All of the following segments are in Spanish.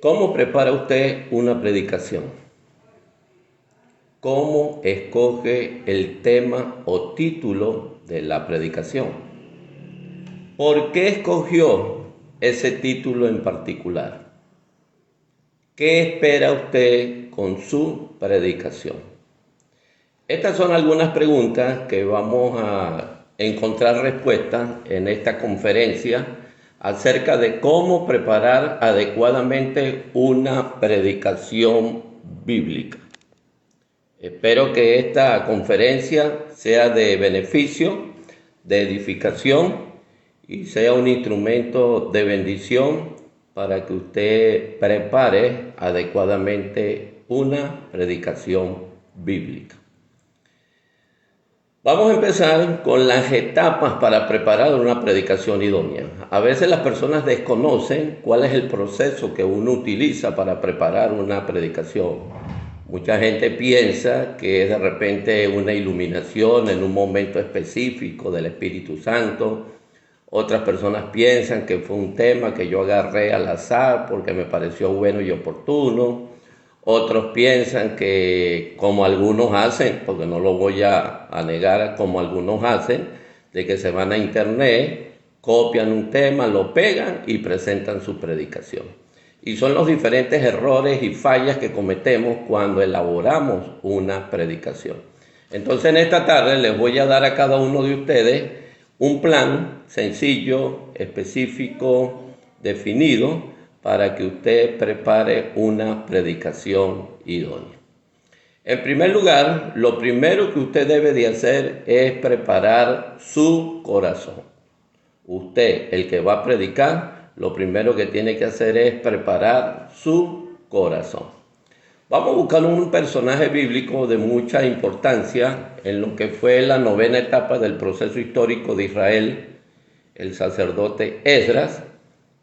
¿Cómo prepara usted una predicación? ¿Cómo escoge el tema o título de la predicación? ¿Por qué escogió ese título en particular? ¿Qué espera usted con su predicación? Estas son algunas preguntas que vamos a encontrar respuestas en esta conferencia acerca de cómo preparar adecuadamente una predicación bíblica. Espero que esta conferencia sea de beneficio, de edificación y sea un instrumento de bendición para que usted prepare adecuadamente una predicación bíblica. Vamos a empezar con las etapas para preparar una predicación idónea. A veces las personas desconocen cuál es el proceso que uno utiliza para preparar una predicación. Mucha gente piensa que es de repente una iluminación en un momento específico del Espíritu Santo. Otras personas piensan que fue un tema que yo agarré al azar porque me pareció bueno y oportuno. Otros piensan que, como algunos hacen, porque no lo voy a negar, como algunos hacen, de que se van a internet, copian un tema, lo pegan y presentan su predicación. Y son los diferentes errores y fallas que cometemos cuando elaboramos una predicación. Entonces en esta tarde les voy a dar a cada uno de ustedes un plan sencillo, específico, definido, para que usted prepare una predicación idónea. En primer lugar, lo primero que usted debe de hacer es preparar su corazón. Usted, el que va a predicar, lo primero que tiene que hacer es preparar su corazón. Vamos a buscar un personaje bíblico de mucha importancia en lo que fue la novena etapa del proceso histórico de Israel, el sacerdote Esdras,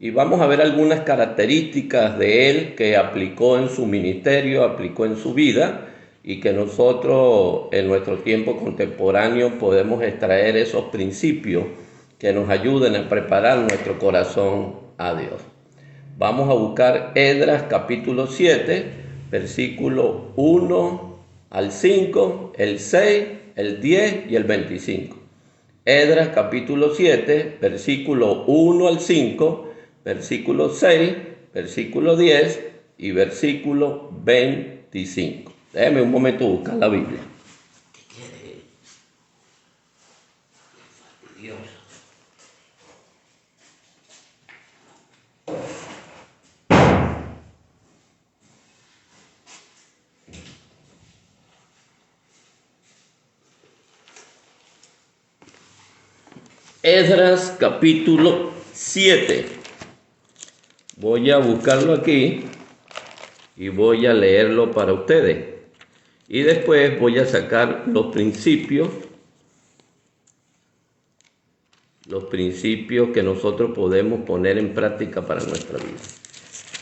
y vamos a ver algunas características de él que aplicó en su ministerio, aplicó en su vida, y que nosotros en nuestro tiempo contemporáneo podemos extraer esos principios que nos ayuden a preparar nuestro corazón a Dios. Vamos a buscar Esdras capítulo 7, versículo 1 al 5, el 6, el 10 y el 25. Esdras capítulo 7, versículo 1 al 5, versículo 6, versículo 10 y versículo 25. Déjeme un momento buscar la Biblia. ¿Qué quiere? Dios. Esdras capítulo 7. Voy a buscarlo aquí y voy a leerlo para ustedes. Y después voy a sacar los principios que nosotros podemos poner en práctica para nuestra vida.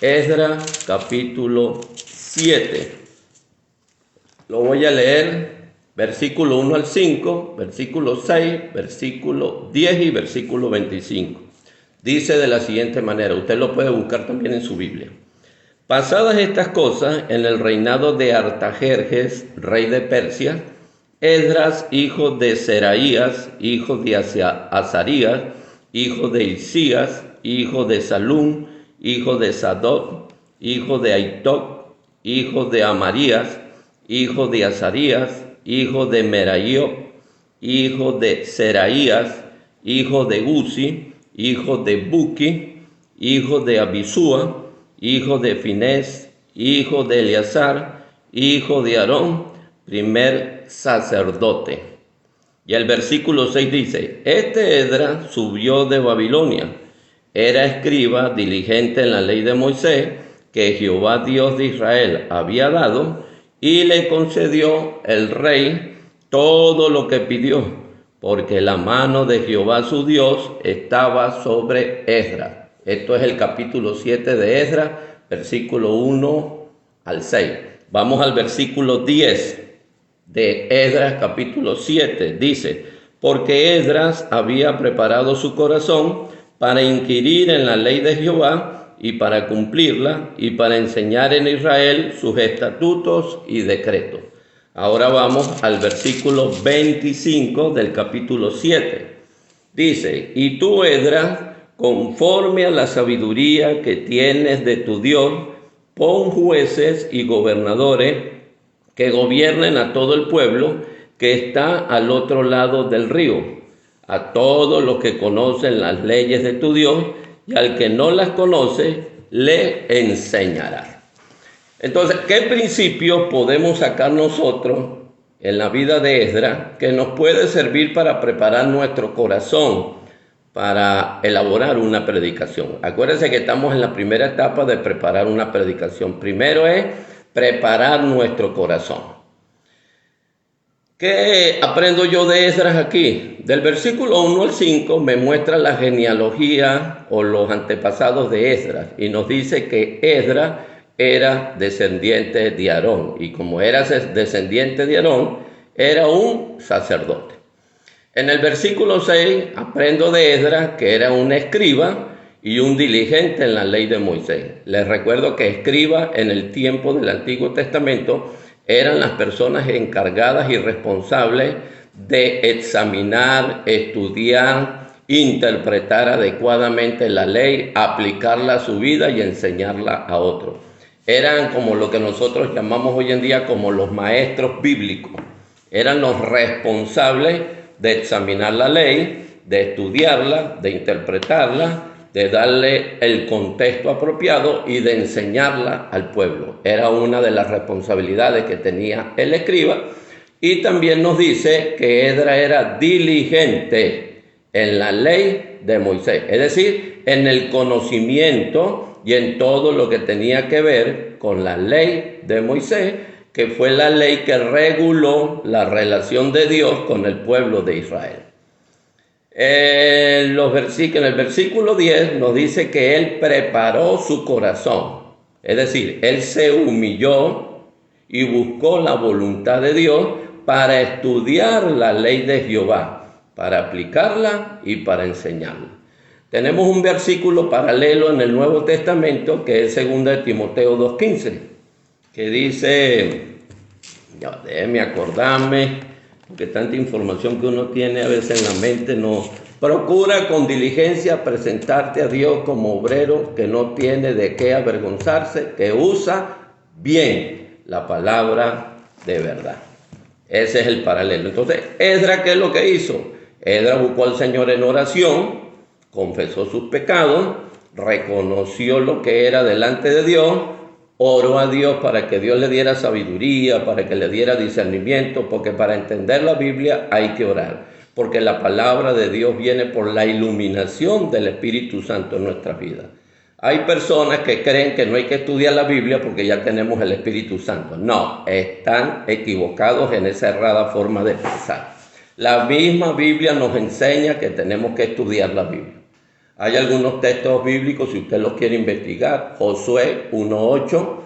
Esdras capítulo 7. Lo voy a leer, versículo 1 al 5, versículo 6, versículo 10 y versículo 25. Dice de la siguiente manera, usted lo puede buscar también en su Biblia. Pasadas estas cosas, en el reinado de Artajerjes, rey de Persia, Esdras, hijo de Seraías, hijo de Azarías, hijo de Hilcías, hijo de Salum, hijo de Sadoc, hijo de Aitoc, hijo de Amarías, hijo de Azarías, hijo de Meraiot, hijo de Seraías, hijo de Uzi, hijo de Buki, hijo de Abisúa, hijo de Finés, hijo de Eleazar, hijo de Aarón, primer sacerdote. Y el versículo 6 dice, este Esdras subió de Babilonia, era escriba diligente en la ley de Moisés, que Jehová Dios de Israel había dado, y le concedió el rey todo lo que pidió, porque la mano de Jehová su Dios estaba sobre Esdras. Esto es el capítulo 7 de Esdras, versículo 1 al 6. Vamos al versículo 10 de Esdras, capítulo 7. Dice, porque Esdras había preparado su corazón para inquirir en la ley de Jehová y para cumplirla y para enseñar en Israel sus estatutos y decretos. Ahora vamos al versículo 25 del capítulo 7. Dice: y tú, Esdras, conforme a la sabiduría que tienes de tu Dios, pon jueces y gobernadores que gobiernen a todo el pueblo que está al otro lado del río, a todos los que conocen las leyes de tu Dios, y al que no las conoce, le enseñarás. Entonces, ¿qué principios podemos sacar nosotros en la vida de Esdras que nos puede servir para preparar nuestro corazón para elaborar una predicación? Acuérdense que estamos en la primera etapa de preparar una predicación. Primero es preparar nuestro corazón. ¿Qué aprendo yo de Esdras aquí? Del versículo 1 al 5 me muestra la genealogía o los antepasados de Esdras y nos dice que Esdras era descendiente de Aarón, y como era descendiente de Aarón, era un sacerdote. En el versículo 6 aprendo de Esdras que era un escriba y un diligente en la ley de Moisés. Les recuerdo que escriba en el tiempo del Antiguo Testamento eran las personas encargadas y responsables de examinar, estudiar, interpretar adecuadamente la ley, aplicarla a su vida y enseñarla a otros. Eran como lo que nosotros llamamos hoy en día como los maestros bíblicos. Eran los responsables de examinar la ley, de estudiarla, de interpretarla, de darle el contexto apropiado y de enseñarla al pueblo. Era una de las responsabilidades que tenía el escriba. Y también nos dice que Esdras era diligente en la ley de Moisés, es decir, en el conocimiento y en todo lo que tenía que ver con la ley de Moisés, que fue la ley que reguló la relación de Dios con el pueblo de Israel. En el versículo 10 nos dice que él preparó su corazón, es decir, él se humilló y buscó la voluntad de Dios para estudiar la ley de Jehová, para aplicarla y para enseñarla. Tenemos un versículo paralelo en el Nuevo Testamento que es 2 de Timoteo 2:15, que dice, ya déjeme acordarme, porque tanta información que uno tiene a veces en la mente no. Procura con diligencia presentarte a Dios como obrero que no tiene de qué avergonzarse, que usa bien la palabra de verdad. Ese es el paralelo. Entonces, Esdras, ¿qué es lo que hizo? Esdras buscó al Señor en oración, confesó sus pecados, reconoció lo que era delante de Dios, oró a Dios para que Dios le diera sabiduría, para que le diera discernimiento, porque para entender la Biblia hay que orar, porque la palabra de Dios viene por la iluminación del Espíritu Santo en nuestras vidas. Hay personas que creen que no hay que estudiar la Biblia porque ya tenemos el Espíritu Santo. No, están equivocados en esa errada forma de pensar. La misma Biblia nos enseña que tenemos que estudiar la Biblia. Hay algunos textos bíblicos, si usted los quiere investigar, Josué 1:8,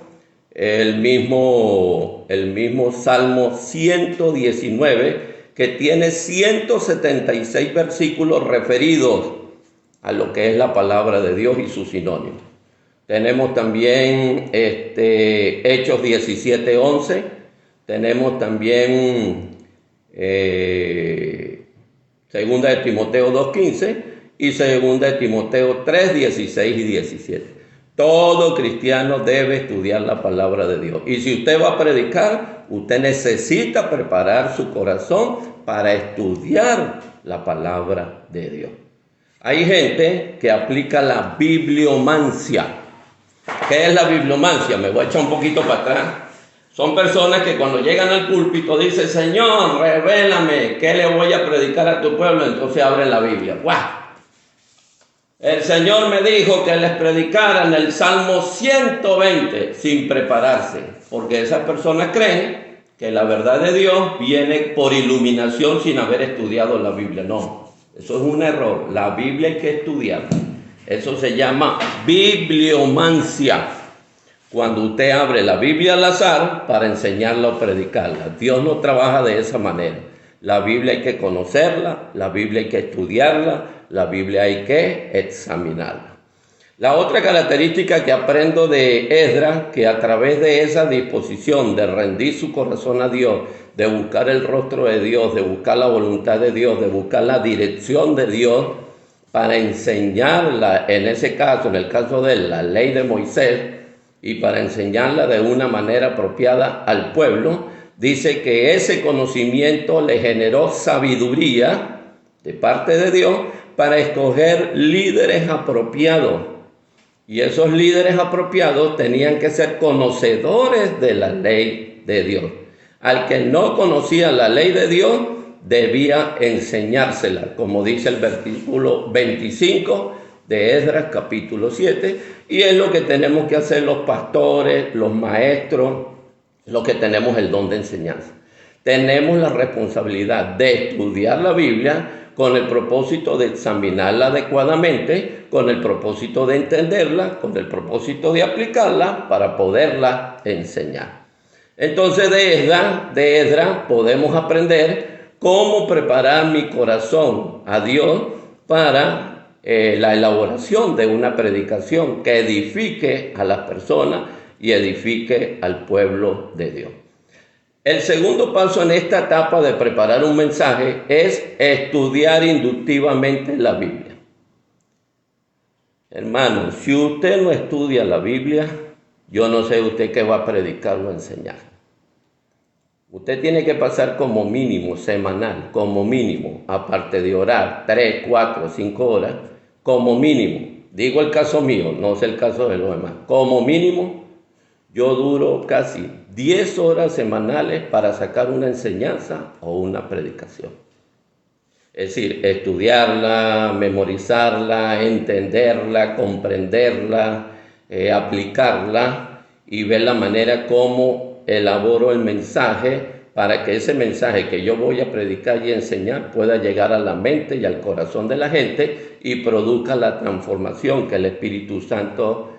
el mismo Salmo 119, que tiene 176 versículos referidos a lo que es la palabra de Dios y sus sinónimos. Tenemos también Hechos 17:11, tenemos también 2 de Timoteo 2:15 y 2 de Timoteo 3:16 y 17. Todo cristiano debe estudiar la palabra de Dios. Y si usted va a predicar, usted necesita preparar su corazón para estudiar la palabra de Dios. Hay gente que aplica la bibliomancia. ¿Qué es la bibliomancia? Me voy a echar un poquito para atrás. Son personas que cuando llegan al púlpito dicen, Señor, revélame, ¿qué le voy a predicar a tu pueblo? Entonces abren la Biblia. ¡Guau! El Señor me dijo que les predicaran el Salmo 120 sin prepararse, porque esas personas creen que la verdad de Dios viene por iluminación sin haber estudiado la Biblia. No, eso es un error. La Biblia hay que estudiarla. Eso se llama bibliomancia. Cuando usted abre la Biblia al azar para enseñarla o predicarla. Dios no trabaja de esa manera. La Biblia hay que conocerla, la Biblia hay que estudiarla, la Biblia hay que examinarla. La otra característica que aprendo de Esdras, que a través de esa disposición de rendir su corazón a Dios, de buscar el rostro de Dios, de buscar la voluntad de Dios, de buscar la dirección de Dios, para enseñarla, en ese caso, en el caso de él, la ley de Moisés, y para enseñarla de una manera apropiada al pueblo, dice que ese conocimiento le generó sabiduría de parte de Dios para escoger líderes apropiados. Y esos líderes apropiados tenían que ser conocedores de la ley de Dios. Al que no conocía la ley de Dios, debía enseñársela, como dice el versículo 25 de Esdras capítulo 7, y es lo que tenemos que hacer los pastores, los maestros, los que tenemos el don de enseñanza. Tenemos la responsabilidad de estudiar la Biblia con el propósito de examinarla adecuadamente, con el propósito de entenderla, con el propósito de aplicarla para poderla enseñar. Entonces de Esdras podemos aprender cómo preparar mi corazón a Dios para la elaboración de una predicación que edifique a las personas y edifique al pueblo de Dios. El segundo paso en esta etapa de preparar un mensaje es estudiar inductivamente la Biblia. Hermano, si usted no estudia la Biblia, yo no sé usted qué va a predicar o enseñar. Usted tiene que pasar como mínimo semanal, como mínimo, aparte de orar 3, 4, 5 horas, como mínimo. Digo el caso mío, no sé el caso de los demás. Como mínimo, yo duro casi 10 horas semanales para sacar una enseñanza o una predicación. Es decir, estudiarla, memorizarla, entenderla, comprenderla, aplicarla y ver la manera como elaboro el mensaje para que ese mensaje que yo voy a predicar y enseñar pueda llegar a la mente y al corazón de la gente y produzca la transformación que el Espíritu Santo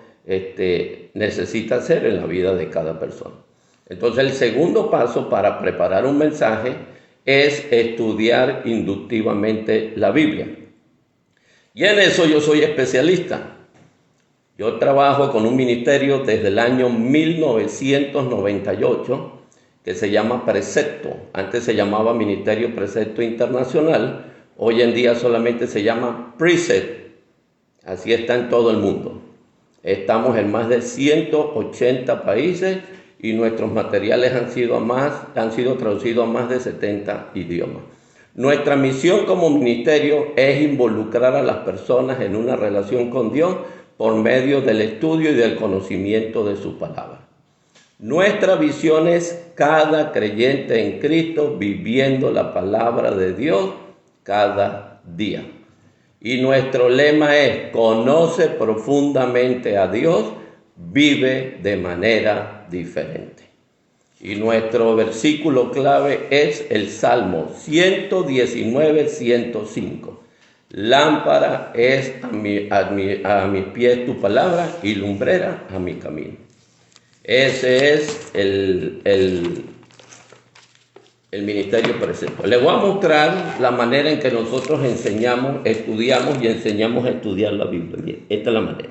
necesita hacer en la vida de cada persona. Entonces el segundo paso para preparar un mensaje es estudiar inductivamente la Biblia. Y en eso yo soy especialista. Yo trabajo con un ministerio desde el año 1998 que se llama Precepto. Antes se llamaba Ministerio Precepto Internacional. Hoy en día solamente se llama Precept. Así está en todo el mundo. Estamos en más de 180 países y nuestros materiales han sido traducidos a más de 70 idiomas. Nuestra misión como ministerio es involucrar a las personas en una relación con Dios por medio del estudio y del conocimiento de su palabra. Nuestra visión es cada creyente en Cristo viviendo la palabra de Dios cada día. Y nuestro lema es: conoce profundamente a Dios, vive de manera diferente. Y nuestro versículo clave es el Salmo 119, 105. Lámpara es a mis pies tu palabra y lumbrera a mi camino. Ese es el ministerio Precepto. Les voy a mostrar la manera en que nosotros estudiamos y enseñamos a estudiar la Biblia. Bien, esta es la manera.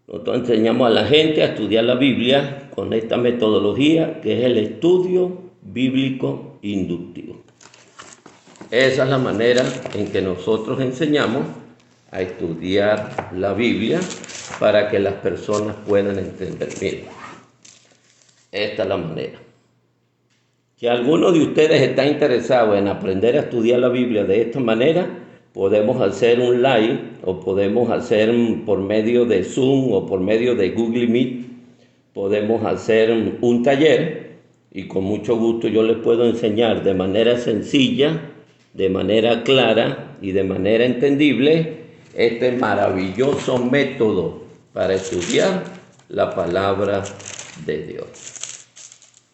Nosotros enseñamos a la gente a estudiar la Biblia con esta metodología que es el estudio bíblico inductivo. Esa es la manera en que nosotros enseñamos a estudiar la Biblia para que las personas puedan entender. Miren, esta es la manera. Si alguno de ustedes está interesado en aprender a estudiar la Biblia de esta manera, podemos hacer un live o podemos hacer por medio de Zoom o por medio de Google Meet, podemos hacer un taller y con mucho gusto yo les puedo enseñar de manera sencilla, de manera clara y de manera entendible este maravilloso método para estudiar la palabra de Dios.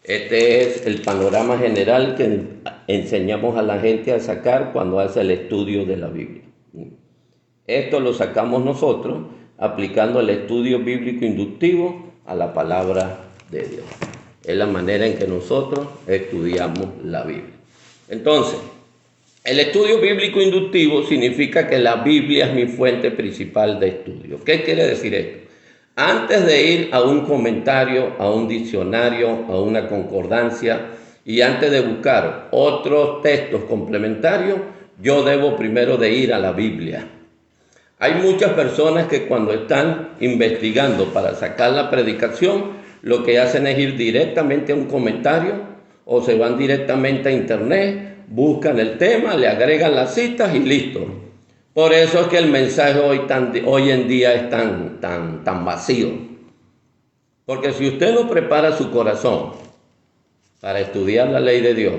Este es el panorama general que enseñamos a la gente a sacar cuando hace el estudio de la Biblia. Esto lo sacamos nosotros aplicando el estudio bíblico inductivo a la palabra de Dios. Es la manera en que nosotros estudiamos la Biblia. Entonces, El estudio bíblico inductivo significa que la Biblia es mi fuente principal de estudio. ¿Qué quiere decir esto? Antes de ir a un comentario, a un diccionario, a una concordancia y antes de buscar otros textos complementarios, yo debo primero de ir a la Biblia. Hay muchas personas que cuando están investigando para sacar la predicación, lo que hacen es ir directamente a un comentario o se van directamente a internet, buscan el tema, le agregan las citas y listo. Por eso es que el mensaje hoy en día es tan vacío. Porque si usted no prepara su corazón para estudiar la ley de Dios,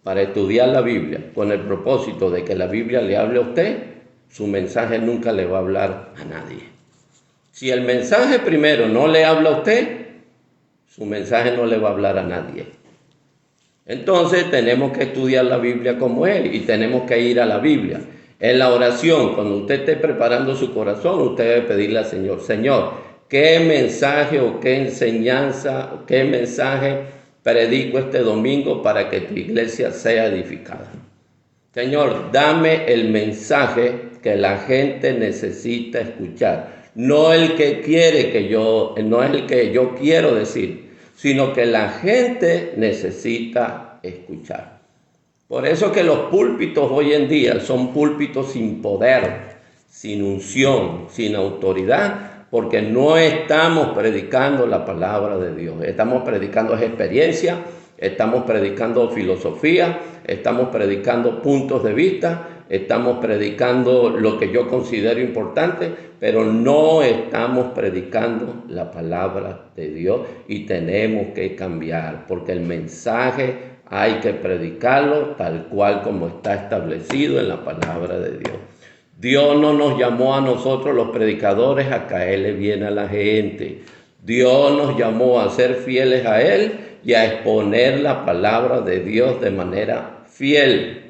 para estudiar la Biblia, con el propósito de que la Biblia le hable a usted, su mensaje nunca le va a hablar a nadie. Si el mensaje primero no le habla a usted, su mensaje no le va a hablar a nadie. Entonces tenemos que estudiar la Biblia como es y tenemos que ir a la Biblia. En la oración, cuando usted esté preparando su corazón, usted debe pedirle al Señor, Señor, ¿qué mensaje o qué enseñanza o qué mensaje predico este domingo para que tu iglesia sea edificada? Señor, dame el mensaje que la gente necesita escuchar, no el que yo quiero decir, sino que la gente necesita escuchar. Por eso que los púlpitos hoy en día son púlpitos sin poder, sin unción, sin autoridad, porque no estamos predicando la palabra de Dios. Estamos predicando experiencia, estamos predicando filosofía, estamos predicando puntos de vista, estamos predicando lo que yo considero importante, pero no estamos predicando la palabra de Dios y tenemos que cambiar, porque el mensaje hay que predicarlo tal cual como está establecido en la palabra de Dios. Dios no nos llamó a nosotros los predicadores a caerle bien a la gente. Dios nos llamó a ser fieles a Él y a exponer la palabra de Dios de manera fiel,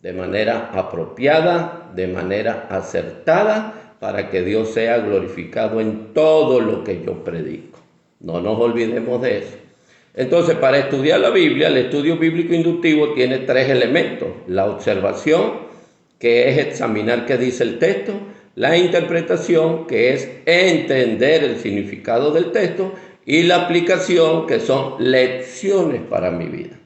de manera apropiada, de manera acertada, para que Dios sea glorificado en todo lo que yo predico. No nos olvidemos de eso. Entonces, para estudiar la Biblia, el estudio bíblico inductivo tiene 3 elementos. La observación, que es examinar qué dice el texto. La interpretación, que es entender el significado del texto. Y la aplicación, que son lecciones para mi vida.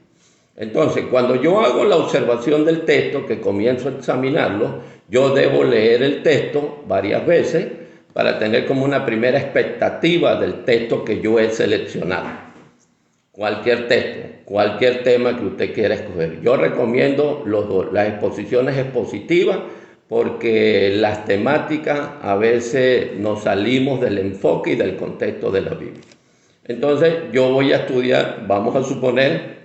Entonces, cuando yo hago la observación del texto, que comienzo a examinarlo, yo debo leer el texto varias veces para tener como una primera expectativa del texto que yo he seleccionado. Cualquier texto, cualquier tema que usted quiera escoger. Yo recomiendo las exposiciones expositivas porque las temáticas a veces nos salimos del enfoque y del contexto de la Biblia. Entonces yo voy a estudiar, vamos a suponer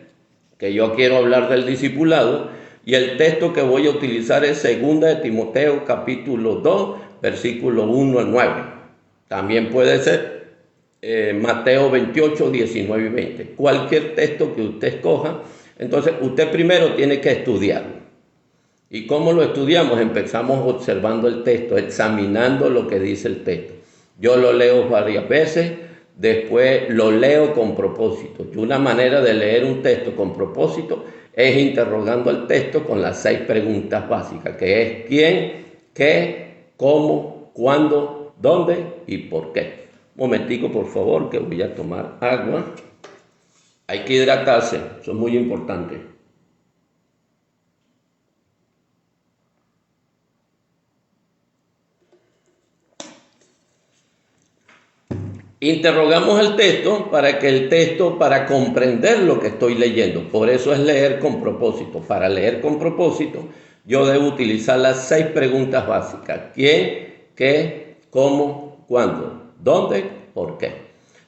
que yo quiero hablar del discipulado y el texto que voy a utilizar es 2 de Timoteo capítulo 2, versículo 1 al 9. También puede ser Mateo 28, 19 y 20. Cualquier texto que usted escoja, entonces usted primero tiene que estudiarlo. ¿Y cómo lo estudiamos? Empezamos observando el texto, examinando lo que dice el texto. Yo lo leo varias veces, después lo leo con propósito. Y una manera de leer un texto con propósito es interrogando al texto con las 6 preguntas básicas, que es quién, qué, cómo, cuándo, dónde y por qué. Un momentico, por favor, que voy a tomar agua. Hay que hidratarse, eso es muy importante. Interrogamos el texto para comprender lo que estoy leyendo. Por eso es leer con propósito. Para leer con propósito, yo debo utilizar las 6 preguntas básicas. ¿Quién, qué, cómo, cuándo, dónde, por qué?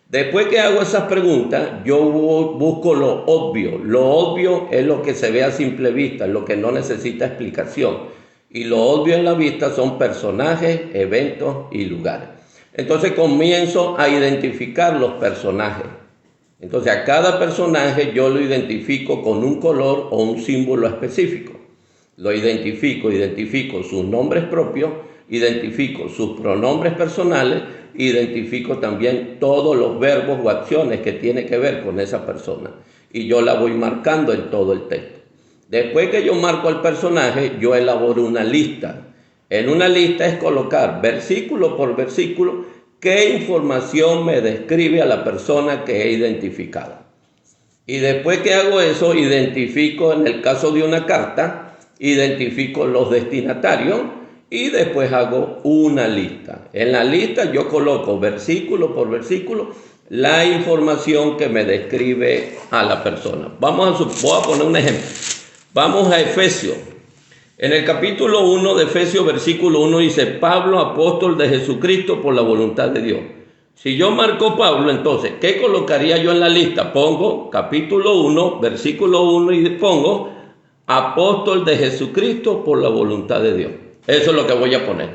Después que hago esas preguntas, yo busco lo obvio. Lo obvio es lo que se ve a simple vista, lo que no necesita explicación. Y lo obvio en la vista son personajes, eventos y lugares. Entonces comienzo a identificar los personajes. Entonces a cada personaje yo lo identifico con un color o un símbolo específico. Lo identifico sus nombres propios, identifico sus pronombres personales, identifico también todos los verbos o acciones que tienen que ver con esa persona. Y yo la voy marcando en todo el texto. Después que yo marco al personaje, yo elaboro una lista. En una lista es colocar versículo por versículo qué información me describe a la persona que he identificado. Y después que hago eso, identifico, en el caso de una carta, identifico los destinatarios y después hago una lista. En la lista yo coloco versículo por versículo la información que me describe a la persona. Voy a poner un ejemplo. Vamos a Efesios. En el capítulo 1 de Efesios, versículo 1 dice: Pablo, apóstol de Jesucristo por la voluntad de Dios. Si yo marco Pablo, entonces, ¿qué colocaría yo en la lista? Pongo capítulo 1, versículo 1 y pongo apóstol de Jesucristo por la voluntad de Dios. Eso es lo que voy a poner.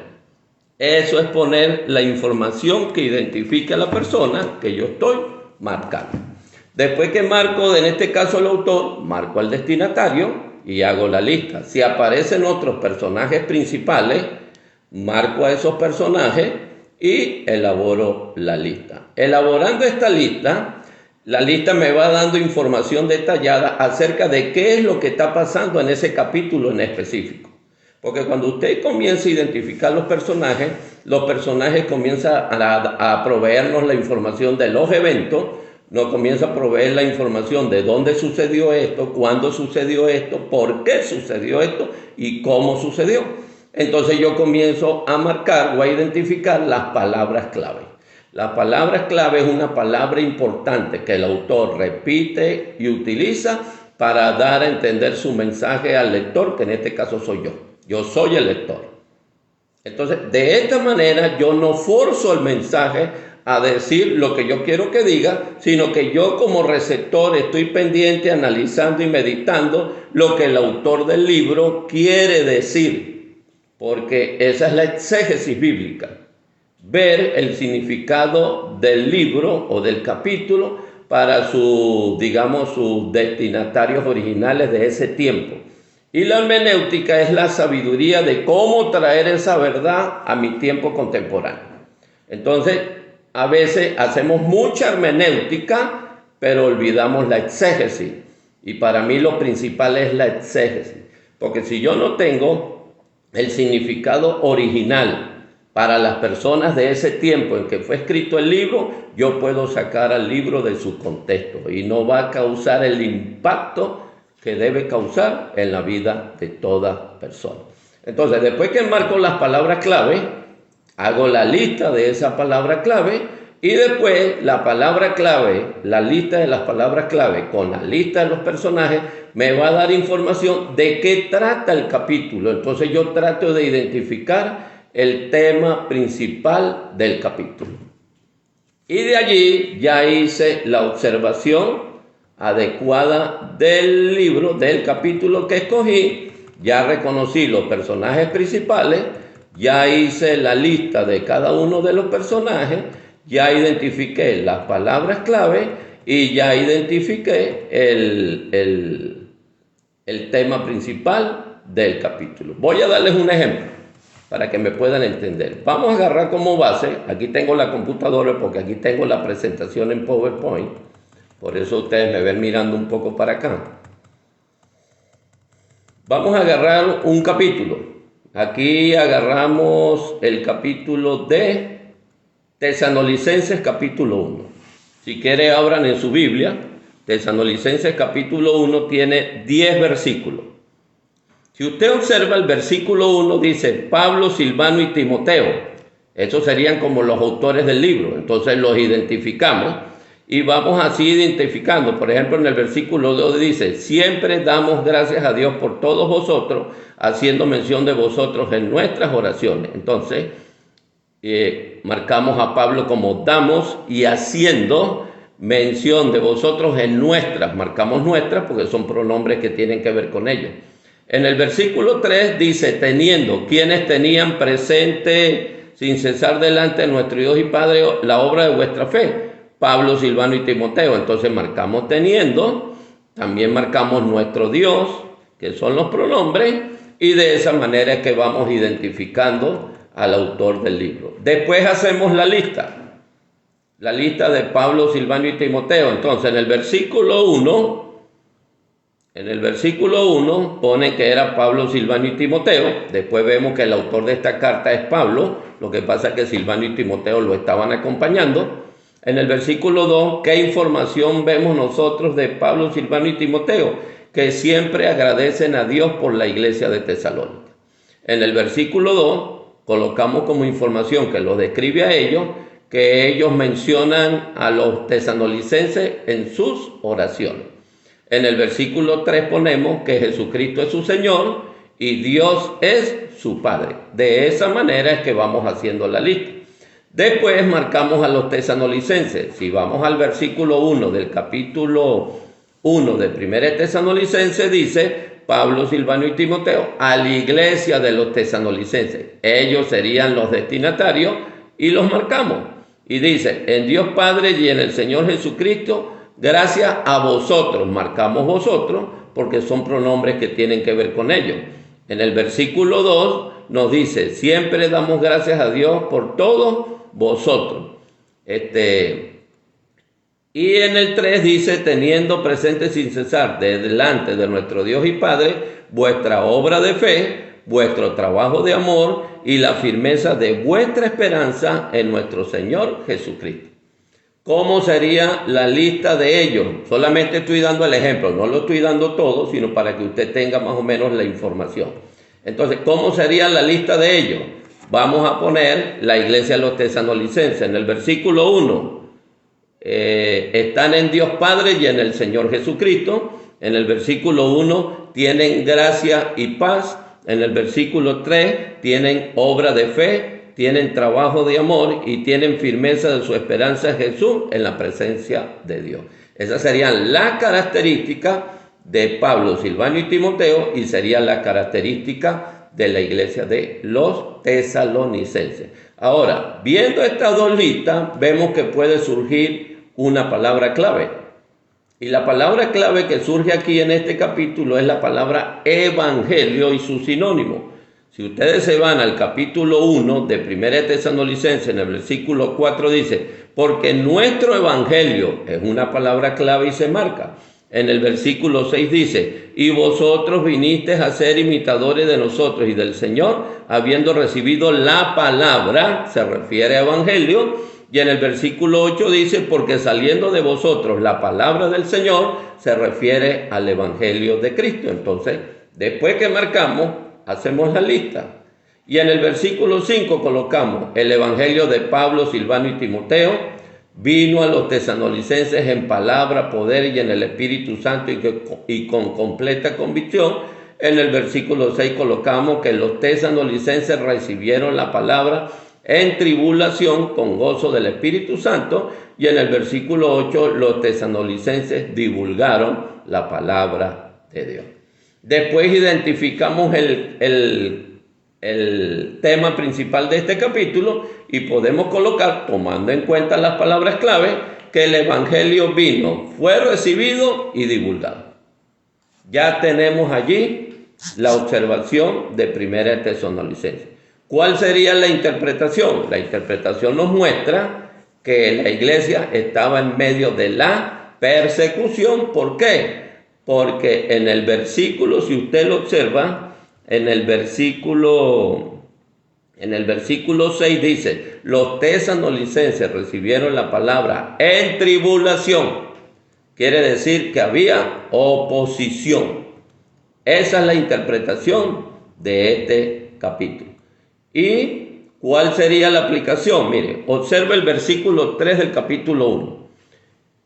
Eso es poner la información que identifique a la persona que yo estoy marcando. Después que marco, en este caso el autor, marco al destinatario y hago la lista. Si aparecen otros personajes principales, marco a esos personajes y elaboro la lista. Elaborando esta lista, la lista me va dando información detallada acerca de qué es lo que está pasando en ese capítulo en específico. Porque cuando usted comienza a identificar los personajes comienzan a proveernos la información de los eventos, nos comienza a proveer la información de dónde sucedió esto, cuándo sucedió esto, por qué sucedió esto y cómo sucedió. Entonces yo comienzo a marcar o a identificar las palabras clave. La palabra clave es una palabra importante que el autor repite y utiliza para dar a entender su mensaje al lector, que en este caso soy yo. Yo soy el lector. Entonces, de esta manera yo no forzo el mensaje a decir lo que yo quiero que diga, sino que yo como receptor estoy pendiente, analizando y meditando lo que el autor del libro quiere decir, porque esa es la exégesis bíblica, ver el significado del libro o del capítulo para sus destinatarios originales de ese tiempo. Y la hermenéutica es la sabiduría de cómo traer esa verdad a mi tiempo contemporáneo. Entonces, a veces hacemos mucha hermenéutica, pero olvidamos la exégesis. Y para mí lo principal es la exégesis. Porque si yo no tengo el significado original para las personas de ese tiempo en que fue escrito el libro, yo puedo sacar al libro de su contexto y no va a causar el impacto que debe causar en la vida de toda persona. Entonces, después que marco las palabras clave, hago la lista de esa palabra clave y después la palabra clave, la lista de las palabras clave con la lista de los personajes me va a dar información de qué trata el capítulo. Entonces yo trato de identificar el tema principal del capítulo. Y de allí ya hice la observación adecuada del libro, del capítulo que escogí, ya reconocí los personajes principales, ya hice la lista de cada uno de los personajes, ya identifiqué las palabras clave y ya identifiqué el tema principal del capítulo. Voy a darles un ejemplo para que me puedan entender. Vamos a agarrar como base, aquí tengo la computadora porque aquí tengo la presentación en PowerPoint, por eso ustedes me ven mirando un poco para acá. Vamos a agarrar un capítulo. Aquí agarramos el capítulo de Tesalonicenses capítulo 1. Si quiere abran en su Biblia. Tesalonicenses capítulo 1 tiene 10 versículos. Si usted observa el versículo 1 dice Pablo, Silvano y Timoteo. Esos serían como los autores del libro. Entonces los identificamos y vamos así identificando. Por ejemplo, en el versículo 2 dice: siempre damos gracias a Dios por todos vosotros, haciendo mención de vosotros en nuestras oraciones. Entonces, marcamos a Pablo como damos y haciendo mención de vosotros en nuestras. Marcamos nuestras porque son pronombres que tienen que ver con ellos. En el versículo 3 dice: teniendo, quienes tenían presente sin cesar delante de nuestro Dios y Padre la obra de vuestra fe, Pablo, Silvano y Timoteo. Entonces marcamos teniendo, también marcamos nuestro Dios, que son los pronombres, y de esa manera es que vamos identificando al autor del libro. Después hacemos la lista de Pablo, Silvano y Timoteo. Entonces en el versículo 1 En el versículo 1 pone que era Pablo, Silvano y Timoteo. Después vemos que el autor de esta carta es Pablo. Lo que pasa es que Silvano y Timoteo lo estaban acompañando. En el versículo 2, ¿qué información vemos nosotros de Pablo, Silvano y Timoteo? Que siempre agradecen a Dios por la iglesia de Tesalónica. En el versículo 2 colocamos como información que lo describe a ellos, que ellos mencionan a los tesalonicenses en sus oraciones. En el versículo 3 ponemos que Jesucristo es su Señor y Dios es su Padre. De esa manera es que vamos haciendo la lista. Después marcamos a los tesalonicenses. Si vamos al versículo 1 del capítulo 1 de 1 Tesalonicenses, dice Pablo, Silvano y Timoteo a la iglesia de los tesalonicenses. Ellos serían los destinatarios y los marcamos. Y dice, en Dios Padre y en el Señor Jesucristo, gracias a vosotros, marcamos vosotros, porque son pronombres que tienen que ver con ellos. En el versículo 2 nos dice, siempre damos gracias a Dios por todos vosotros. Y en el 3 dice, teniendo presente sin cesar delante de nuestro Dios y Padre, vuestra obra de fe, vuestro trabajo de amor y la firmeza de vuestra esperanza en nuestro Señor Jesucristo. ¿Cómo sería la lista de ellos? Solamente estoy dando el ejemplo, no lo estoy dando todo, sino para que usted tenga más o menos la información. Entonces, ¿cómo sería la lista de ellos? Vamos a poner la iglesia de los tesalonicenses. En el versículo 1, están en Dios Padre y en el Señor Jesucristo. En el versículo 1 tienen gracia y paz. En el versículo 3 tienen obra de fe, tienen trabajo de amor y tienen firmeza de su esperanza en Jesús en la presencia de Dios. Esas serían las características de Pablo, Silvano y Timoteo y sería la característica de la iglesia de los tesalonicenses. Ahora, viendo estas dos listas, vemos que puede surgir una palabra clave. Y la palabra clave que surge aquí en este capítulo es la palabra evangelio y su sinónimo. Si ustedes se van al capítulo 1 de 1 Tesalonicenses, en el versículo 4 dice, porque nuestro evangelio es una palabra clave y se marca. En el versículo 6 dice, y vosotros vinisteis a ser imitadores de nosotros y del Señor, habiendo recibido la palabra, se refiere a evangelio. Y en el versículo 8 dice, porque saliendo de vosotros la palabra del Señor, se refiere al evangelio de Cristo. Entonces, después que marcamos, hacemos la lista. Y en el versículo 5 colocamos el evangelio de Pablo, Silvano y Timoteo, vino a los tesalonicenses en palabra, poder y en el Espíritu Santo y con completa convicción. En el versículo 6 colocamos que los tesalonicenses recibieron la palabra en tribulación con gozo del Espíritu Santo. Y en el versículo 8 los tesalonicenses divulgaron la palabra de Dios. Después identificamos el tema principal de este capítulo y podemos colocar, tomando en cuenta las palabras clave, que el evangelio vino, fue recibido y divulgado. Ya tenemos allí la observación de 1 Tesalonicenses. ¿Cuál sería la interpretación? La interpretación nos muestra que la iglesia estaba en medio de la persecución. ¿Por qué? Porque en el versículo, si usted lo observa, en el versículo 6 dice, los tesalonicenses recibieron la palabra en tribulación. Quiere decir que había oposición. Esa es la interpretación de este capítulo. ¿Y cuál sería la aplicación? Mire, observa el versículo 3 del capítulo 1.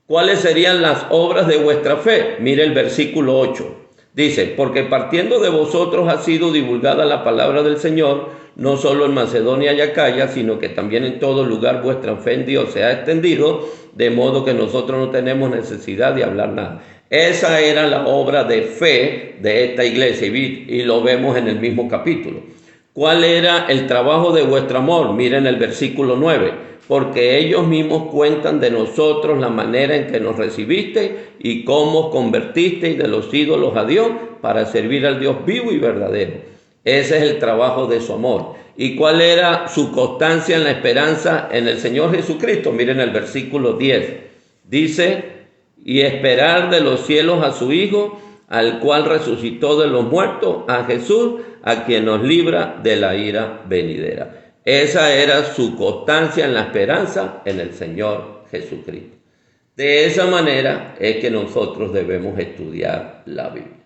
¿Cuáles serían las obras de vuestra fe? Mire el versículo 8. Dice, porque partiendo de vosotros ha sido divulgada la palabra del Señor, no solo en Macedonia y Acaya, sino que también en todo lugar vuestra fe en Dios se ha extendido, de modo que nosotros no tenemos necesidad de hablar nada. Esa era la obra de fe de esta iglesia y lo vemos en el mismo capítulo. ¿Cuál era el trabajo de vuestro amor? Miren el versículo 9. Porque ellos mismos cuentan de nosotros la manera en que nos recibiste y cómo convertisteis de los ídolos a Dios para servir al Dios vivo y verdadero. Ese es el trabajo de su amor. ¿Y cuál era su constancia en la esperanza en el Señor Jesucristo? Miren el versículo 10. Dice, y esperar de los cielos a su Hijo, al cual resucitó de los muertos, a Jesús, a quien nos libra de la ira venidera. Esa era su constancia en la esperanza en el Señor Jesucristo. De esa manera es que nosotros debemos estudiar la Biblia.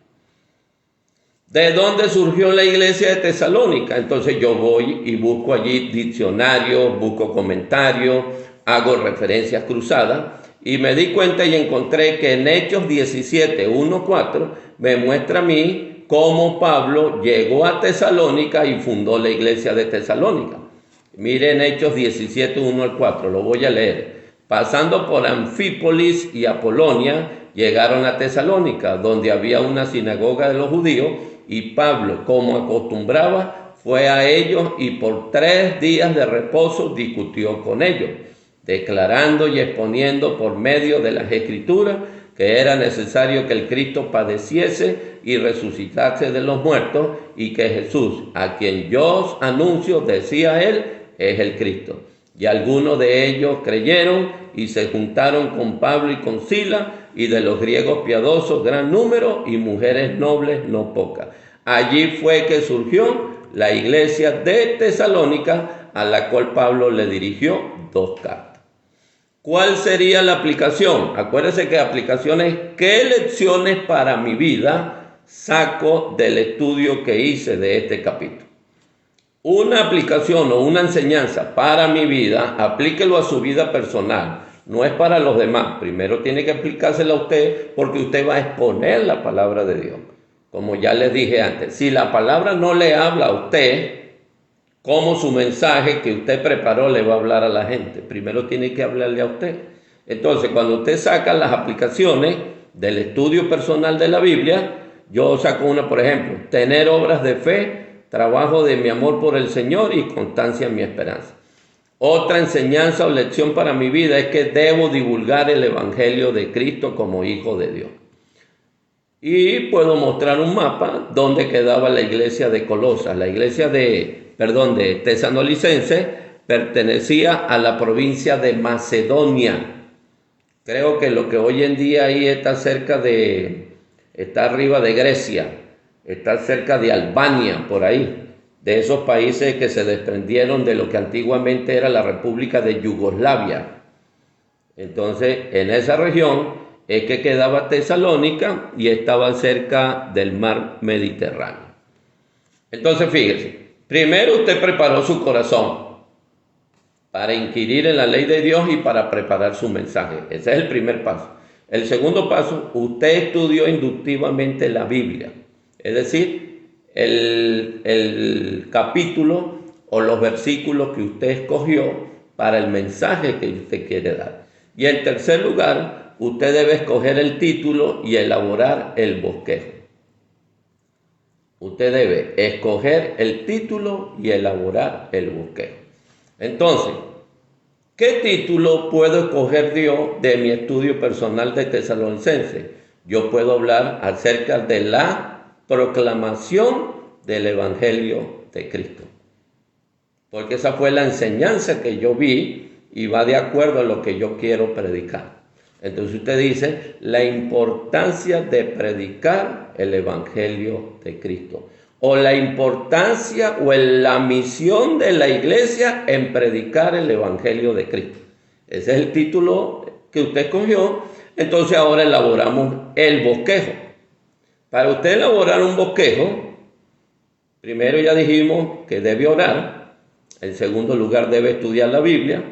¿De dónde surgió la iglesia de Tesalónica? Entonces yo voy y busco allí diccionarios, busco comentarios, hago referencias cruzadas y me di cuenta y encontré que en Hechos 17, 1, 4 me muestra a mí cómo Pablo llegó a Tesalónica y fundó la iglesia de Tesalónica. Miren Hechos 17, 1 al 4, lo voy a leer. Pasando por Anfípolis y Apolonia, llegaron a Tesalónica, donde había una sinagoga de los judíos, y Pablo, como acostumbraba, fue a ellos y por 3 días de reposo discutió con ellos, declarando y exponiendo por medio de las Escrituras que era necesario que el Cristo padeciese y resucitase de los muertos, y que Jesús, a quien yo os anuncio, decía él, es el Cristo. Y algunos de ellos creyeron y se juntaron con Pablo y con Silas, y de los griegos piadosos gran número, y mujeres nobles no pocas. Allí fue que surgió la iglesia de Tesalónica, a la cual Pablo le dirigió 2 cartas. ¿Cuál sería la aplicación? Acuérdense que aplicación es qué lecciones para mi vida saco del estudio que hice de este capítulo. Una aplicación o una enseñanza para mi vida, aplíquelo a su vida personal. No es para los demás. Primero tiene que aplicársela a usted porque usted va a exponer la palabra de Dios. Como ya les dije antes, si la palabra no le habla a usted, ¿cómo su mensaje que usted preparó le va a hablar a la gente? Primero tiene que hablarle a usted. Entonces, cuando usted saca las aplicaciones del estudio personal de la Biblia, yo saco una, por ejemplo, tener obras de fe, trabajo de mi amor por el Señor y constancia en mi esperanza. Otra enseñanza o lección para mi vida es que debo divulgar el Evangelio de Cristo como hijo de Dios. Y puedo mostrar un mapa donde quedaba la iglesia de Colosas. La iglesia de Tesalonicense pertenecía a la provincia de Macedonia. Creo que lo que hoy en día ahí está arriba de Grecia, está cerca de Albania, por ahí, de esos países que se desprendieron de lo que antiguamente era la República de Yugoslavia. Entonces, en esa región es que quedaba Tesalónica y estaba cerca del mar Mediterráneo. Entonces, fíjese, primero usted preparó su corazón para inquirir en la ley de Dios y para preparar su mensaje. Ese es el primer paso. El segundo paso, usted estudió inductivamente la Biblia. Es decir, el capítulo o los versículos que usted escogió para el mensaje que usted quiere dar. Y en tercer lugar, usted debe escoger el título y elaborar el bosquejo. Usted debe escoger el título y elaborar el bosquejo. Entonces, ¿qué título puedo escoger yo de mi estudio personal de Tesalonicenses? Yo puedo hablar acerca de la proclamación del Evangelio de Cristo. Porque esa fue la enseñanza que yo vi y va de acuerdo a lo que yo quiero predicar. Entonces usted dice la importancia de predicar el Evangelio de Cristo. O la importancia o la misión de la iglesia en predicar el Evangelio de Cristo. Ese es el título que usted escogió. Entonces ahora elaboramos el bosquejo. Para usted elaborar un bosquejo, primero ya dijimos que debe orar, en segundo lugar debe estudiar la Biblia,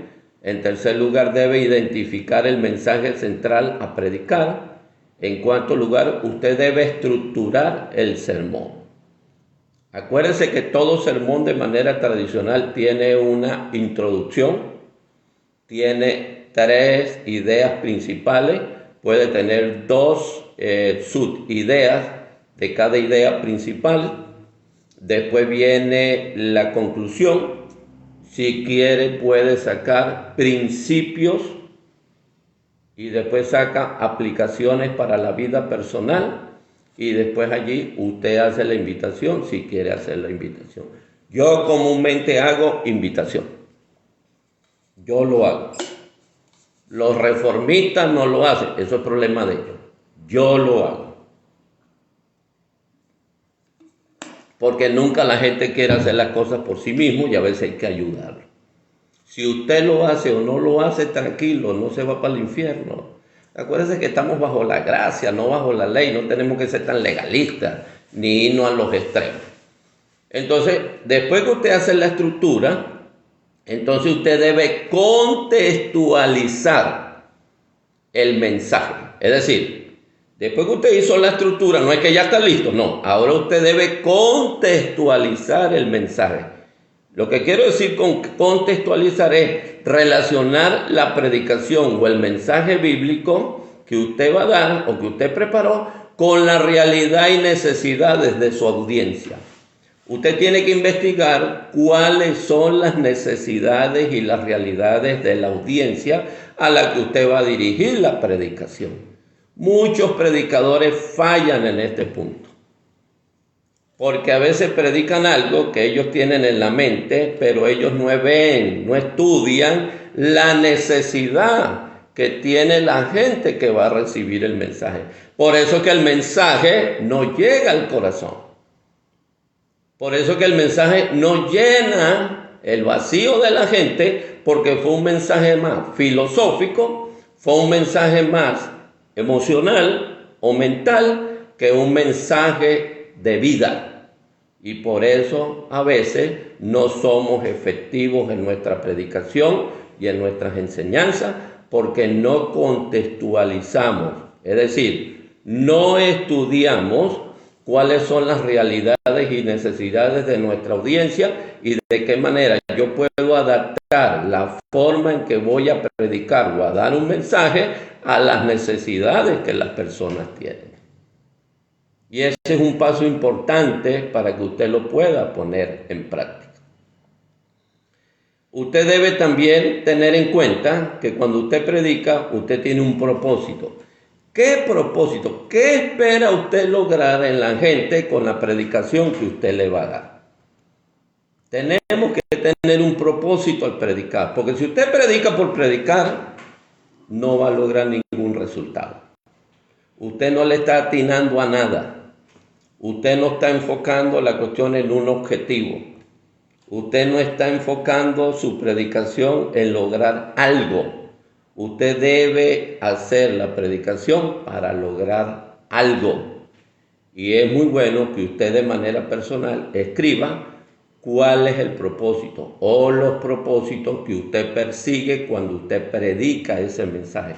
en tercer lugar debe identificar el mensaje central a predicar, en cuarto lugar usted debe estructurar el sermón. Acuérdense que todo sermón de manera tradicional tiene una introducción, tiene 3 ideas principales, puede tener 2 subideas de cada idea principal. Después viene la conclusión. Si quiere puede sacar principios y después saca aplicaciones para la vida personal y después allí usted hace la invitación si quiere hacer la invitación. Yo comúnmente hago invitación. Yo lo hago. Los reformistas no lo hacen, eso es problema de ellos. Yo lo hago. porque nunca la gente quiere hacer las cosas por sí mismo y a veces hay que ayudarlo. Si usted lo hace o no lo hace, tranquilo, no se va para el infierno. Acuérdense que estamos bajo la gracia, no bajo la ley, no tenemos que ser tan legalistas ni irnos a los extremos. Entonces, después que usted hace la estructura, entonces usted debe contextualizar el mensaje. Es decir, después que usted hizo la estructura, no es que ya está listo, no. Ahora usted debe contextualizar el mensaje. Lo que quiero decir con contextualizar es relacionar la predicación o el mensaje bíblico que usted va a dar o que usted preparó con la realidad y necesidades de su audiencia. Usted tiene que investigar cuáles son las necesidades y las realidades de la audiencia a la que usted va a dirigir la predicación. Muchos predicadores fallan en este punto, porque a veces predican algo que ellos tienen en la mente, pero ellos no ven, no estudian la necesidad que tiene la gente que va a recibir el mensaje. Por eso que el mensaje no llega al corazón. Por eso que el mensaje no llena el vacío de la gente, porque fue un mensaje más filosófico, fue un mensaje más emocional o mental que un mensaje de vida. Y por eso a veces no somos efectivos en nuestra predicación y en nuestras enseñanzas, porque no contextualizamos, es decir, no estudiamos cuáles son las realidades y necesidades de nuestra audiencia y de qué manera yo puedo adaptar la forma en que voy a predicar o a dar un mensaje a las necesidades que las personas tienen. Y ese es un paso importante para que usted lo pueda poner en práctica. Usted debe también tener en cuenta que cuando usted predica, usted tiene un propósito. ¿Qué propósito? ¿Qué espera usted lograr en la gente con la predicación que usted le va a dar? Tenemos que tener un propósito al predicar, porque si usted predica por predicar, no va a lograr ningún resultado. Usted no le está atinando a nada. Usted no está enfocando la cuestión en un objetivo. Usted no está enfocando su predicación en lograr algo. Usted debe hacer la predicación para lograr algo. Y es muy bueno que usted de manera personal escriba cuál es el propósito o los propósitos que usted persigue cuando usted predica ese mensaje.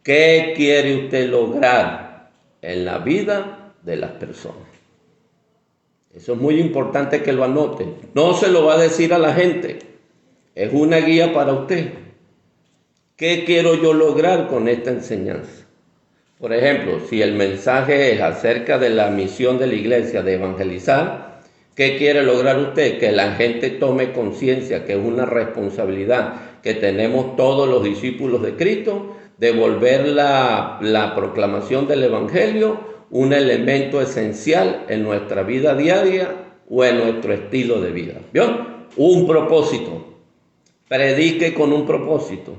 ¿Qué quiere usted lograr en la vida de las personas? Eso es muy importante que lo anote. No se lo va a decir a la gente. Es una guía para usted. ¿Qué quiero yo lograr con esta enseñanza? Por ejemplo, si el mensaje es acerca de la misión de la iglesia de evangelizar, ¿qué quiere lograr usted? Que la gente tome conciencia que es una responsabilidad que tenemos todos los discípulos de Cristo de volver la proclamación del evangelio un elemento esencial en nuestra vida diaria o en nuestro estilo de vida. ¿Vio? Un propósito. Predique con un propósito.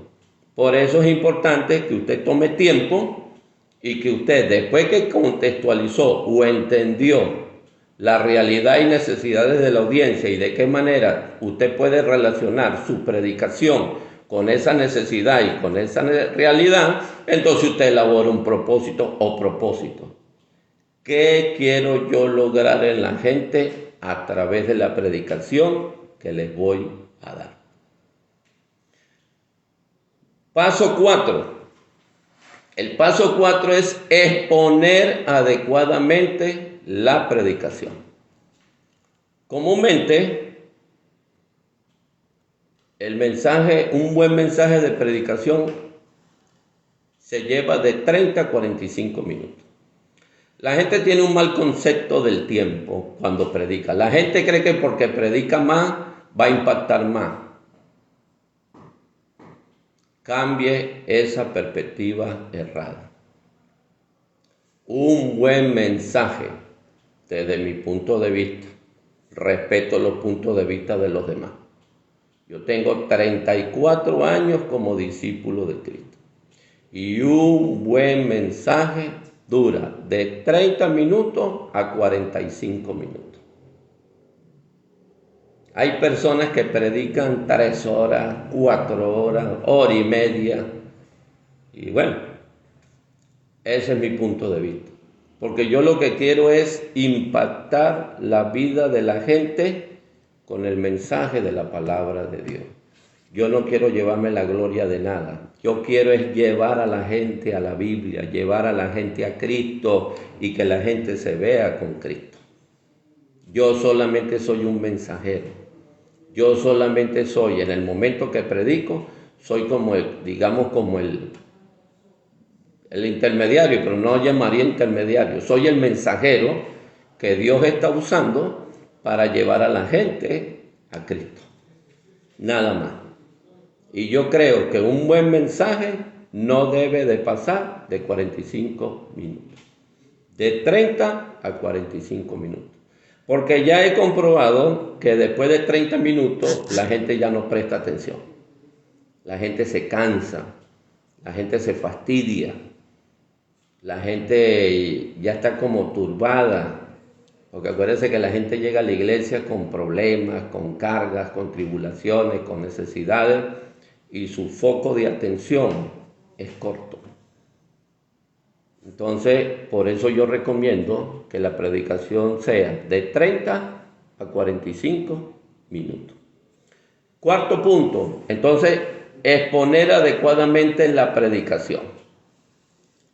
Por eso es importante que usted tome tiempo y que usted, después que contextualizó o entendió la realidad y necesidades de la audiencia y de qué manera usted puede relacionar su predicación con esa necesidad y con esa realidad, entonces usted elabora un propósito o propósito. ¿Qué quiero yo lograr en la gente a través de la predicación que les voy a dar? Paso 4. El paso 4 es exponer adecuadamente la predicación. Comúnmente, un buen mensaje de predicación se lleva de 30 a 45 minutos. La gente tiene un mal concepto del tiempo cuando predica. La gente cree que porque predica más va a impactar más. Cambie esa perspectiva errada. Un buen mensaje, desde mi punto de vista, respeto los puntos de vista de los demás. Yo tengo 34 años como discípulo de Cristo. Y un buen mensaje dura de 30 minutos a 45 minutos. Hay personas que predican 3 horas, 4 horas, hora y media. Y bueno, ese es mi punto de vista. Porque yo lo que quiero es impactar la vida de la gente con el mensaje de la palabra de Dios. Yo no quiero llevarme la gloria de nada. Yo quiero es llevar a la gente a la Biblia, llevar a la gente a Cristo y que la gente se vea con Cristo. Yo solamente soy un mensajero. Yo solamente soy, en el momento que predico, soy como el intermediario, pero no llamaría intermediario. Soy el mensajero que Dios está usando para llevar a la gente a Cristo. Nada más. Y yo creo que un buen mensaje no debe de pasar de 45 minutos. De 30 a 45 minutos. Porque ya he comprobado que después de 30 minutos la gente ya no presta atención. La gente se cansa, la gente se fastidia, la gente ya está como turbada. Porque acuérdense que la gente llega a la iglesia con problemas, con cargas, con tribulaciones, con necesidades y su foco de atención es corto. Entonces, por eso yo recomiendo que la predicación sea de 30 a 45 minutos. Cuarto punto, entonces, exponer adecuadamente la predicación.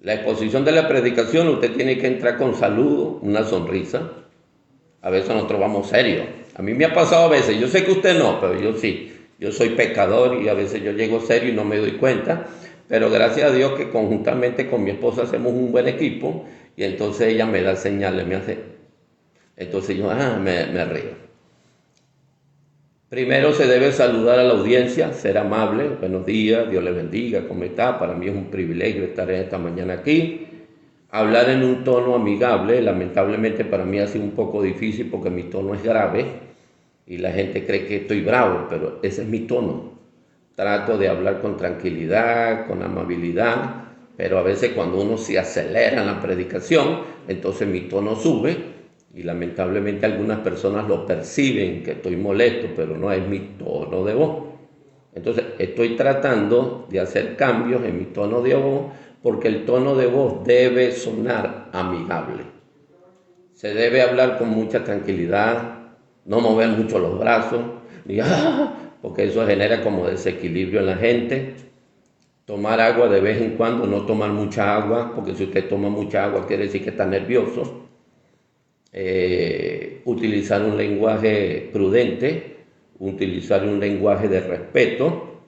La exposición de la predicación, usted tiene que entrar con saludo, una sonrisa. A veces nosotros vamos serios. A mí me ha pasado a veces, yo sé que usted no, pero yo sí. Yo soy pecador y a veces yo llego serio y no me doy cuenta. Pero gracias a Dios que conjuntamente con mi esposa hacemos un buen equipo y entonces ella me da señales, me hace. Entonces yo me río. Primero se debe saludar a la audiencia, ser amable, buenos días, Dios le bendiga, ¿cómo está? Para mí es un privilegio estar esta mañana aquí. Hablar en un tono amigable, lamentablemente para mí ha sido un poco difícil porque mi tono es grave y la gente cree que estoy bravo, pero ese es mi tono. Trato de hablar con tranquilidad, con amabilidad, pero a veces cuando uno se acelera en la predicación, entonces mi tono sube y lamentablemente algunas personas lo perciben que estoy molesto, pero no es mi tono de voz. Entonces estoy tratando de hacer cambios en mi tono de voz porque el tono de voz debe sonar amigable. Se debe hablar con mucha tranquilidad, no mover mucho los brazos, ni porque eso genera como desequilibrio en la gente. Tomar agua de vez en cuando, no tomar mucha agua, porque si usted toma mucha agua quiere decir que está nervioso. Utilizar un lenguaje prudente, utilizar un lenguaje de respeto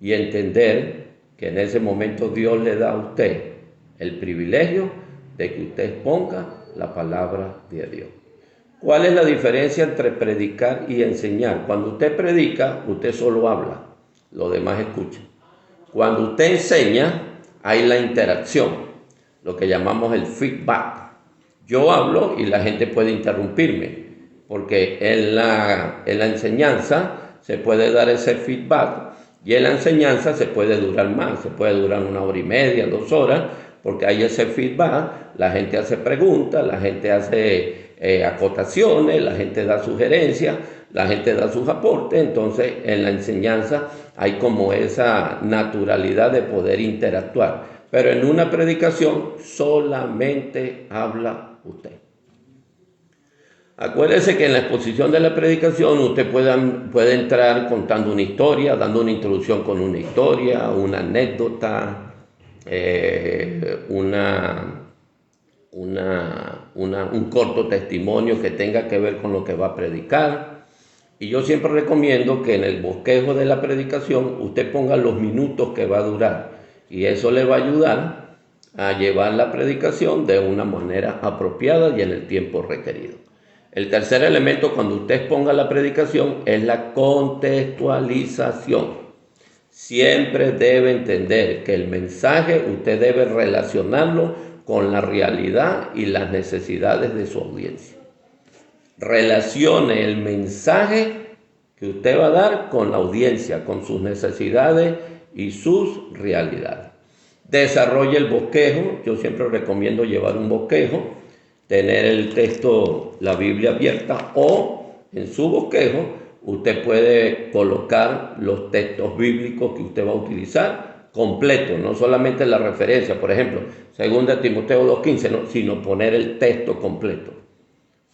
y entender que en ese momento Dios le da a usted el privilegio de que usted exponga la palabra de Dios. ¿Cuál es la diferencia entre predicar y enseñar? Cuando usted predica, usted solo habla, los demás escuchan. Cuando usted enseña, hay la interacción, lo que llamamos el feedback. Yo hablo y la gente puede interrumpirme, porque en la enseñanza se puede dar ese feedback y en la enseñanza se puede durar más, se puede durar 1 hora y media, 2 horas, porque hay ese feedback, la gente hace preguntas, la gente hace acotaciones, la gente da sugerencias, la gente da sus aportes, entonces en la enseñanza hay como esa naturalidad de poder interactuar, pero en una predicación solamente habla usted. Acuérdese que en la exposición de la predicación usted puede entrar contando una historia, dando una introducción con una historia, una anécdota, un corto testimonio que tenga que ver con lo que va a predicar. Y yo siempre recomiendo que en el bosquejo de la predicación usted ponga los minutos que va a durar y eso le va a ayudar a llevar la predicación de una manera apropiada y en el tiempo requerido. El tercer elemento cuando usted exponga la predicación es la contextualización. Siempre debe entender que el mensaje usted debe relacionarlo con la realidad y las necesidades de su audiencia. Relacione el mensaje que usted va a dar con la audiencia, con sus necesidades y sus realidades. Desarrolle el bosquejo. Yo siempre recomiendo llevar un bosquejo, tener el texto, la Biblia abierta o en su bosquejo usted puede colocar los textos bíblicos que usted va a utilizar completos, no solamente la referencia, por ejemplo, 2 Timoteo 2:15, no, sino poner el texto completo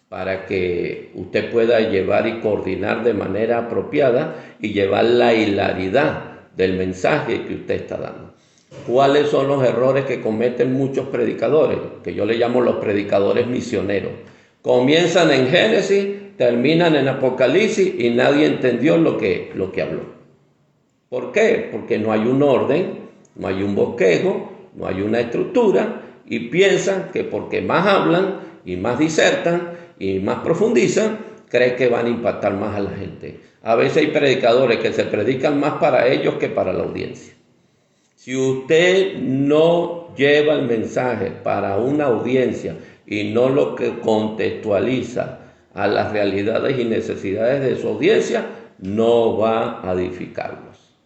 para que usted pueda llevar y coordinar de manera apropiada y llevar la hilaridad del mensaje que usted está dando. ¿Cuáles son los errores que cometen muchos predicadores? Que yo le llamo los predicadores misioneros. Comienzan en Génesis, terminan en Apocalipsis y nadie entendió lo que habló. ¿Por qué? Porque no hay un orden, no hay un bosquejo, no hay una estructura y piensan que porque más hablan y más disertan y más profundizan, creen que van a impactar más a la gente. A veces hay predicadores que se predican más para ellos que para la audiencia. Si usted no lleva el mensaje para una audiencia y no lo que contextualiza a las realidades y necesidades de su audiencia, no va a edificarlos.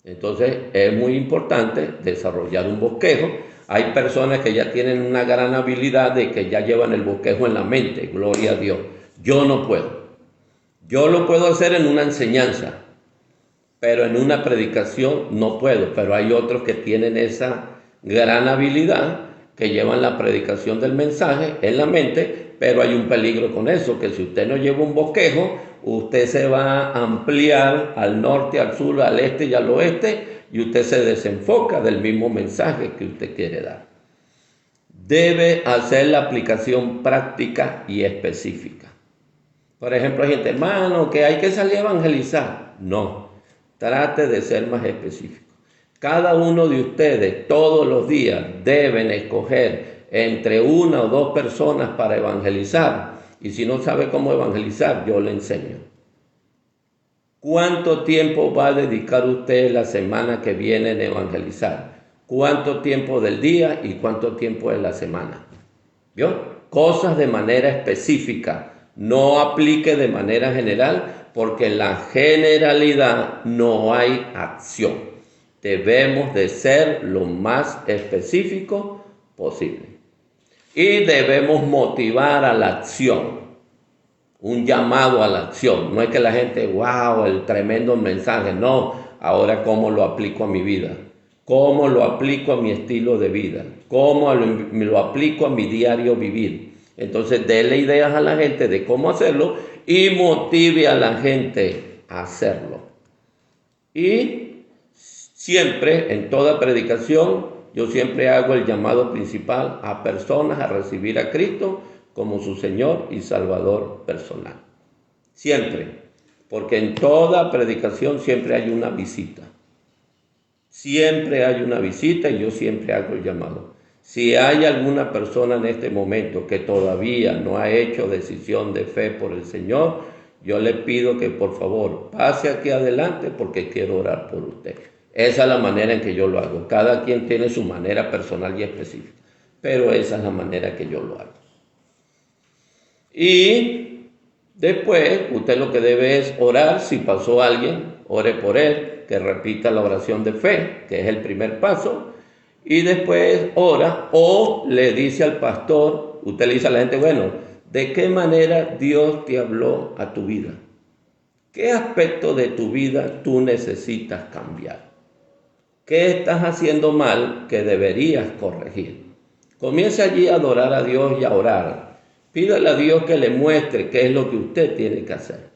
Entonces es muy importante desarrollar un bosquejo. Hay personas que ya tienen una gran habilidad de que ya llevan el bosquejo en la mente, gloria a Dios. Yo no puedo. Yo lo puedo hacer en una enseñanza, pero en una predicación no puedo. Pero hay otros que tienen esa gran habilidad, que llevan la predicación del mensaje en la mente, pero hay un peligro con eso, que si usted no lleva un bosquejo, usted se va a ampliar al norte, al sur, al este y al oeste, y usted se desenfoca del mismo mensaje que usted quiere dar. Debe hacer la aplicación práctica y específica. Por ejemplo, hay gente, hermano, que hay que salir a evangelizar. No, trate de ser más específico. Cada uno de ustedes todos los días deben escoger entre 1 o 2 personas para evangelizar. Y si no sabe cómo evangelizar, yo le enseño. ¿Cuánto tiempo va a dedicar usted la semana que viene en evangelizar? ¿Cuánto tiempo del día y cuánto tiempo de la semana? ¿Vio? Cosas de manera específica. No aplique de manera general, porque en la generalidad no hay acción. Debemos de ser lo más específico posible. Y debemos motivar a la acción. Un llamado a la acción. No es que la gente, wow, el tremendo mensaje. No, ahora cómo lo aplico a mi vida. Cómo lo aplico a mi estilo de vida. Cómo lo aplico a mi diario vivir. Entonces, déle ideas a la gente de cómo hacerlo y motive a la gente a hacerlo. Y siempre, en toda predicación, yo siempre hago el llamado principal a personas a recibir a Cristo como su Señor y Salvador personal. Siempre, porque en toda predicación siempre hay una visita. Siempre hay una visita y yo siempre hago el llamado. Si hay alguna persona en este momento que todavía no ha hecho decisión de fe por el Señor, yo le pido que por favor pase aquí adelante porque quiero orar por usted. Esa es la manera en que yo lo hago. Cada quien tiene su manera personal y específica, pero esa es la manera que yo lo hago. Y después usted lo que debe es orar. Si pasó alguien, ore por él, que repita la oración de fe, que es el primer paso. Y después ora o le dice al pastor, usted le dice a la gente, bueno, ¿de qué manera Dios te habló a tu vida? ¿Qué aspecto de tu vida tú necesitas cambiar? ¿Qué estás haciendo mal que deberías corregir? Comience allí a adorar a Dios y a orar. Pídale a Dios que le muestre qué es lo que usted tiene que hacer.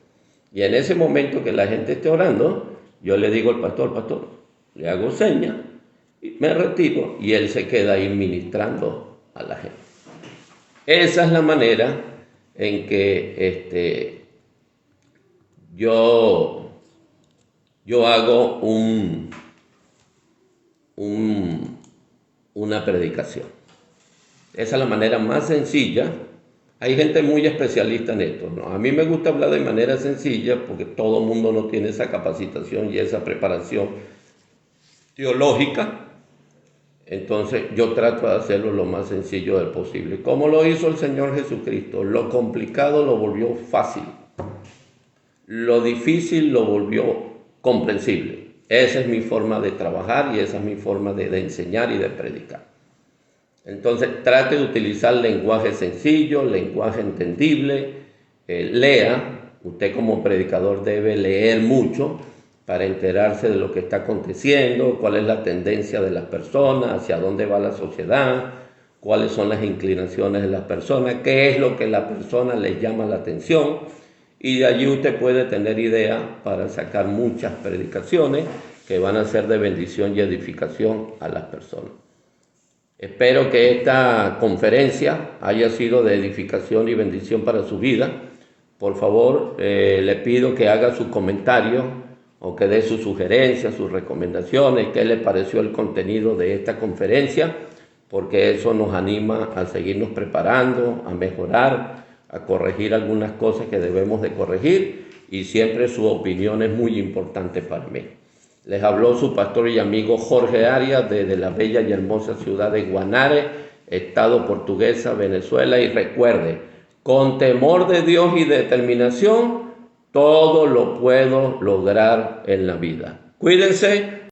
Y en ese momento que la gente esté orando, yo le digo al pastor, le hago señas, y me retiro y él se queda ahí ministrando a la gente. Esa es la manera en que yo hago una predicación. Esa es la manera más sencilla. Hay gente muy especialista en esto, ¿no? A mí me gusta hablar de manera sencilla porque todo el mundo no tiene esa capacitación y esa preparación teológica. Entonces yo trato de hacerlo lo más sencillo del posible. ¿Cómo lo hizo el Señor Jesucristo? Lo complicado lo volvió fácil. Lo difícil lo volvió comprensible. Esa es mi forma de trabajar y esa es mi forma de enseñar y de predicar. Entonces trate de utilizar lenguaje sencillo, lenguaje entendible. Lea Usted como predicador debe leer mucho para enterarse de lo que está aconteciendo, cuál es la tendencia de las personas, hacia dónde va la sociedad, cuáles son las inclinaciones de las personas, qué es lo que a la persona les llama la atención, y de allí usted puede tener idea para sacar muchas predicaciones que van a ser de bendición y edificación a las personas. Espero que esta conferencia haya sido de edificación y bendición para su vida. Por favor, le pido que haga su comentario o que dé sus sugerencias, sus recomendaciones, qué le pareció el contenido de esta conferencia, porque eso nos anima a seguirnos preparando, a mejorar, a corregir algunas cosas que debemos de corregir, y siempre su opinión es muy importante para mí. Les habló su pastor y amigo Jorge Arias desde la bella y hermosa ciudad de Guanare, estado Portuguesa, Venezuela, y recuerde, con temor de Dios y determinación, todo lo puedo lograr en la vida. Cuídense.